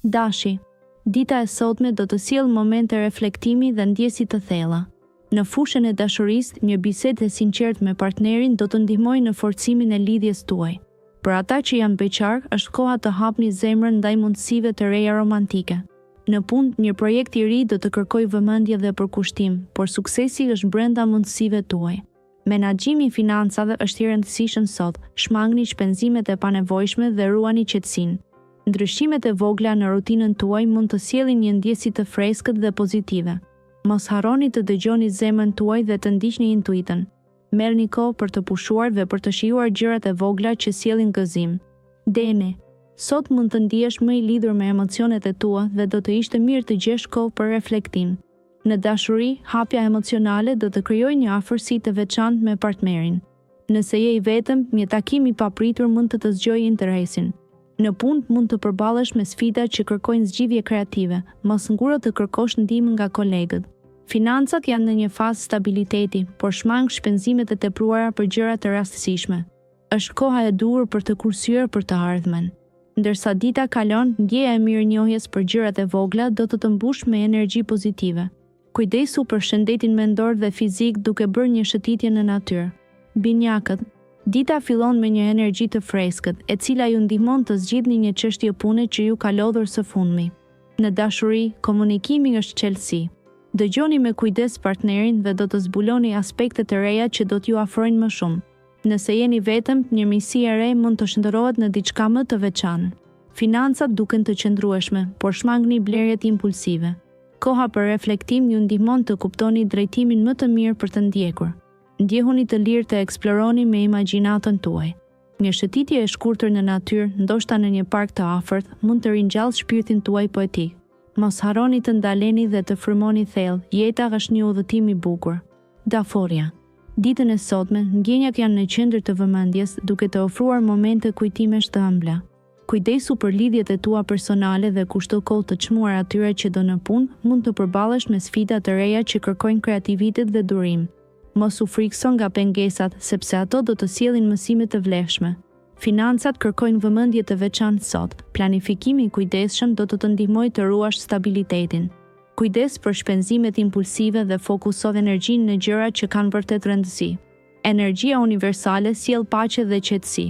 Dashi, dita e sotme do të sjellë momente reflektimi dhe ndjesi të thella. Në fushën e dashurisë, një bisedë e sinqertë me partnerin do të ndihmojë në forcimin e lidhjes tuaj. Për ata që janë beqar, është koha të hapni zemrën ndaj mundësive të reja romantike. Në punë, një projekt i ri do të kërkojë vëmendje dhe përkushtim, por suksesi është brenda mundësive tuaj. Menaxhimi i financave është i rëndësishëm sot. Shmangni shpenzimet e panevojshme dhe ruani qetësinë. Ndryshimet e vogla në rutinën tuaj mund të sjellin një ndjesi të freskët dhe pozitive. Mos harroni të dëgjoni zemrën tuaj dhe të ndiqni intuitën. Merrni kohë për të pushuar dhe për të shijuar gjërat e vogla që sjellin gëzim. Deni, sot mund të ndihesh më i lidhur me emocionet e tua dhe do të ishte mirë të gjesh kohë për reflektim. Në dashuri, hapja emocionale do të krijojë një afërsi të veçantë me partnerin. Nëse je i vetëm, një takim i papritur mund të zgjojë interesin. Në punë mund të përballesh me sfida që kërkojnë zgjidhje kreative, mos nguro të kërkosh ndihmë nga kolegët. Financat janë në një fazë stabiliteti, por shmang shpenzimet e tepruara për gjëra të rastësishme. Është koha e duhur për të kursyer për të ardhmen. Ndërsa dita kalon, ndjeja e mirënjohjes për gjërat e vogla do të mbush me energji pozitive. Kujdesu për shëndetin mendor dhe fizik duke bërë një shëtitje në natyrë. Binjakët, dita fillon me një energji të freskët, e cila ju ndihmon të zgjidhni një çështje pune që ju ka lodhur së fundmi. Në dashuri, komunikimi është çelësi. Dëgjoni me kujdes partnerin dhe do të zbuloni aspekte të reja që do t'ju afrojnë më shumë. Nëse jeni vetëm, një miqësi e re mund të shndërrohet në diçka më të veçantë. Financat duken të qëndrueshme, por shmangni blerjet impulsive. Koha për reflektim ju ndihmon të kuptoni drejtimin më të mirë për të ndjekur. Ndjehuni të lirë të eksploroni me imagjinatën tuaj. Një shëtitje e shkurtër në natyrë, ndoshta në një park të afërt, mund të ringjallë shpirtin tuaj poetik. Mos harroni të ndaleni dhe të frymoni thellë, jeta është një udhëtim i bukur. Daforia. Ditën e sotme, ndjenjat janë në qendër të vëmendjes, duke të ofruar momente kujtimesh të ëmbla. Kujdesu për lidhjet e tua personale dhe kushto kohë të çmuar atyre që do në punë, mund të përballesh me sfida të reja që kërkojnë kreativitet dhe durim. Mos u frikëso nga pengesat, sepse ato do të sjellin mësime të vlefshme. Financat kërkojnë vëmendje të veçantë sot. Planifikimi i kujdesshëm do të të ndihmojë të ruash stabilitetin. Kujdes për shpenzimet impulsive dhe fokuso energjinë në gjëra që kanë vërtet rëndësi. Energjia universale sjell paqe dhe qetësi.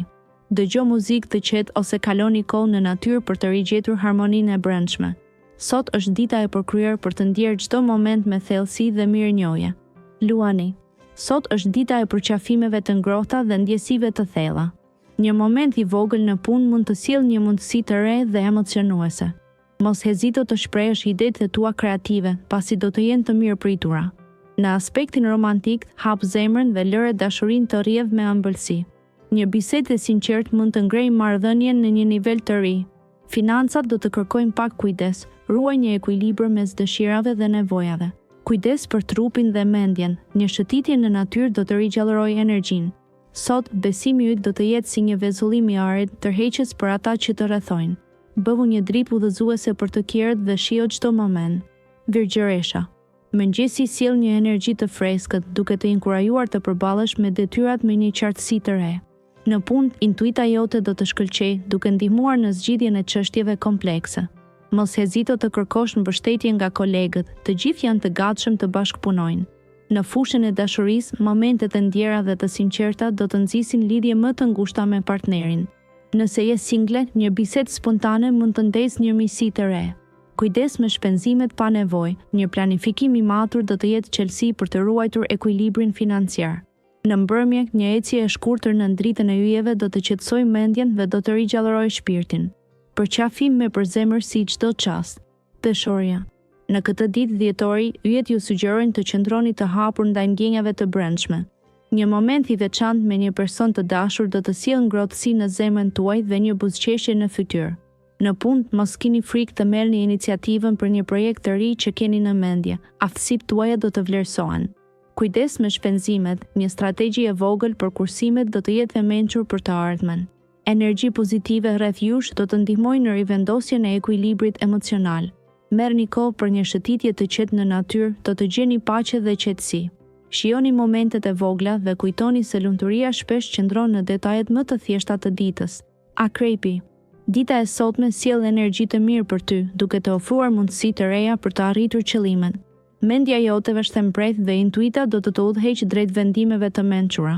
Dëgjo muzikë të qetë ose kaloni kohë në natyrë për të rigjetur harmoninë e brendshme. Sot është dita e përkryer për të ndjerë çdo moment me thellësi dhe mirënjohje. Luani. Sot është dita e përqafimeve të ngrohta dhe ndjesive të thella. Një moment i vogël në punë mund të sjellë një mundësi të re dhe emocionuese. Mos hezito të shprehësh idetë e tua kreative, pasi do të jenë të mirëpritura. Në aspektin romantik, hap zemrën dhe lëre dashurinë të rrjedhë me ëmbëlsi. Një bisedë e sinqertë mund të ngrejë marrëdhënien në një nivel të ri. Financat do të kërkojnë pak kujdes, ruaj një ekuilibër mes dëshirave dhe nevojave. Kujdes për trupin dhe mendjen, një shëtitje në natyrë do të rigjallërojë energjinë. Sot, besimi yt do të jetë si një vezullim i arit, tërheqës për ata që të rrethojnë. Bëhu një drip udhëzuese për të tjerët dhe shijo çdo moment. Virgjëresha. Mëngjesi sjell një energji të freskët, duke të inkurajuar të përballesh me detyrat me një qartësi të re. Në punë, intuita jote do të shkëlqejë, duke ndihmuar në zgjidhjen e çështjeve komplekse. Mos hezito të kërkosh mbështetje nga kolegët, të gjithë janë të gatshëm të bashkëpunojnë. Në fushën e dashurisë, momentet e ndjera dhe të sinqerta do të nxisin lidhje më të ngushta me partnerin. Nëse je single, një bisedë spontane mund të ndesë një miqësi të re. Kujdes me shpenzimet pa nevojë, një planifikim i matur do të jetë çelësi për të ruajtur ekuilibrin financiar. Në mbrëmje, një ecje e shkurtër në dritën e yjeve do të qetësojë mendjen dhe do të rigjallërojë shpirtin. Përqafim me përzemërsi çdo çast. Dashuria. Në këtë ditë dhjetori, yjet ju sugjerojnë të qëndroni të hapur ndaj ndjenjave të brendshme. Një moment i veçantë me një person të dashur do të sjellë ngrohtësi në zemrën tuaj dhe një buzëqeshje në fytyrë. Në punë, mos keni frikë të merrni iniciativën për një projekt të ri që keni në mendje. Aftësitë tuaja do të vlerësohen. Kujdes me shpenzimet, një strategji e vogël për kursimet do të jetë e mençur për të ardhmen. Energji pozitive rreth jush do të ndihmojnë në rivendosjen e ekuilibrit emocional. Merrni kohë për një shëtitje të qetë në natyrë, do të gjeni paqe dhe qetësi. Shijoni momentet e vogla dhe kujtoni se lumturia shpesh qëndron në detajet më të thjeshta të ditës. Akrepi. Dita e sotme sjell energji të mirë për ty, duke të ofruar mundësi të reja për të arritur qëllimet. Mendja jote është e mprejtë dhe intuita do të udhëheqë drejt vendimeve të mençura.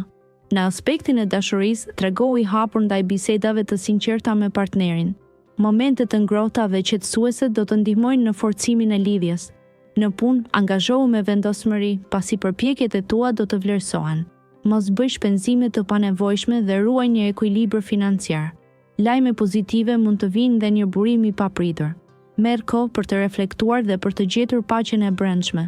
Në aspektin e dashurisë, trego i hapur ndaj bisedave të sinqerta me partnerin. Momente të ngrohta dhe qetësuese do të ndihmojnë në forcimin e lidhjes. Në punë, angazhohu me vendosmëri, pasi përpjekjet e tua do të vlerësohen. Mos bëj shpenzime të panevojshme dhe ruaj një ekuilibër financiar. Lajme pozitive mund të vinë dhe një burim i papritur. Merr kohë për të reflektuar dhe për të gjetur paqen e brendshme.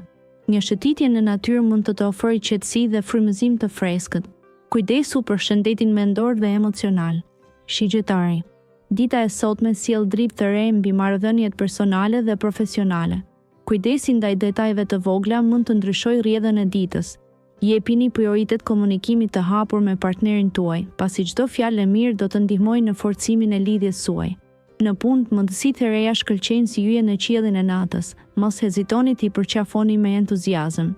Një shëtitje në natyrë mund të ofrojë qetësi dhe frymëzim të freskët. Kujdesu për shëndetin mendor dhe emocional. Shigjetari. Dita e sotme sjell dritë të re mbi marrëdhëniet personale dhe profesionale. Kujdesi ndaj detajeve të vogla mund të ndryshojë rrjedhën e ditës. Jepini prioritet komunikimit të hapur me partnerin tuaj, pasi çdo fjalë e mirë do të ndihmojë në forcimin e lidhjes suaj. Në punë, mundësitë e reja shkëlqejnë si yje në qiellin e natës, mos hezitoni t'i përqafoni me entuziazëm.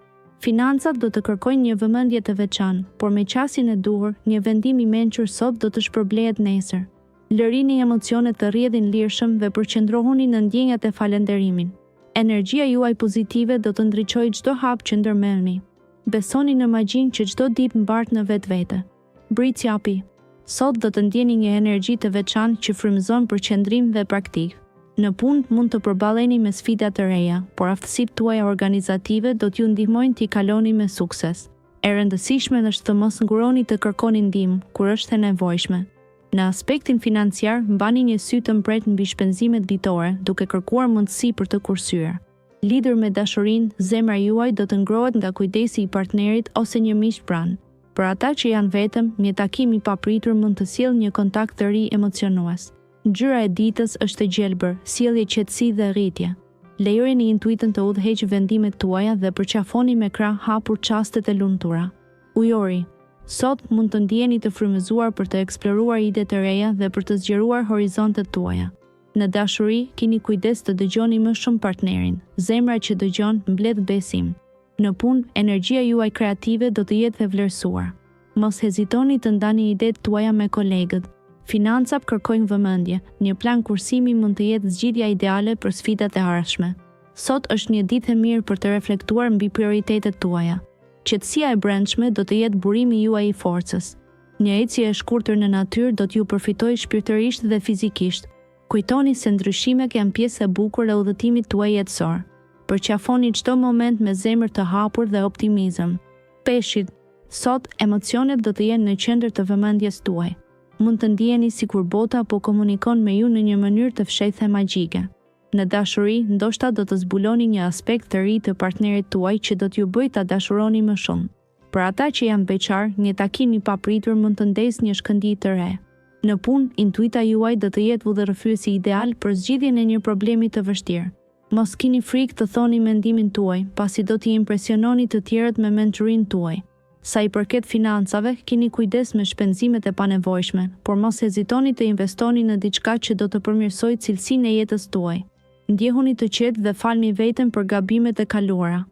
Financat do të kërkojnë një vëmendje të veçantë, por me qasjen e duhur, një vendim i mençur sot do të shpërblehet nesër. Lërini emocionet të rrjedhin lirshëm dhe përqendrohuni në ndjenjat e falënderimin. Energjia juaj pozitive do të ndriçojë çdo hap që ndërmerrni. Besoni në magjinë që çdo ditë mbart në vetvete. Britsjapi. Sot do të ndjeni një energji të veçantë që frymëzon përqendrim dhe praktik. Në punë mund të përballeni me sfida të reja, por aftësitë tuaja organizative do t'ju ndihmojnë t'i kaloni me sukses. E rëndësishme është të mos nguroni të kërkoni ndihmë kur është e nevojshme. Në aspektin financiar, mbani një sy të mbret mbi shpenzimet ditore, duke kërkuar mundësi për të kursyer. Lidhur me dashurinë, zemra juaj do të ngrohet nga kujdesi i partnerit ose një miq pranë. Për ata që janë vetëm, një takim i papritur mund të sjellë një kontakt të ri emocionues. Ngjyra e ditës është e gjelbër, sjellje qetësi dhe rritje. Lejoni intuitën të udhëheqë vendimet tuaja dhe përqafoni me krah hapur çastet e lumtura. Ujori. Sot mund të ndjeni të frymëzuar për të eksploruar ide të reja dhe për të zgjeruar horizontet tuaja. Në dashuri, keni kujdes të dëgjoni më shumë partnerin. Zemra që dëgjon mbledh besim. Në punë, energjia juaj kreative do të jetë e vlerësuar. Mos hezitoni të ndani idetë tuaja me kolegët. Financat kërkojnë vëmendje. Një plan kursimi mund të jetë zgjidhja ideale për sfidat e ardhshme. Sot është një ditë e mirë për të reflektuar mbi prioritetet tuaja. Qetësia e brendshme do të jetë burimi juaj i forcës. Një ecje e shkurtër në natyrë do t'ju përfitojë shpirtërisht dhe fizikisht. Kujtoni se ndryshimet janë pjesë e bukur e udhëtimit tuaj jetësor. Përqafoni çdo moment me zemër të hapur dhe optimizëm. Peshqit. Sot, emocionet do të jenë në qendër të vëmendjes tuaj. Mund të ndjeni sikur bota po komunikon me ju në një mënyrë të fshehtë e magjike. Në dashuri, ndoshta do të zbuloni një aspekt të ri të partnerit tuaj që do t'ju bëjë ta dashuroni më shumë. Për ata që janë beqar, një takim i papritur mund të ndesë një shkëndijë të re. Në punë, intuita juaj do të jetë udhërrëfyesi ideal për zgjidhjen e një problemi të vështirë. Mos keni frikë të thoni mendimin tuaj, pasi do t'i impresiononi të tjerët me mençurinë tuaj. Sa i përket financave, keni kujdes me shpenzimet e panevojshme, por mos hezitoni të investoni në diçka që do të përmirësojë cilësinë e jetës tuaj. Ndjehuni të qetë dhe falni veten për gabimet e kaluara.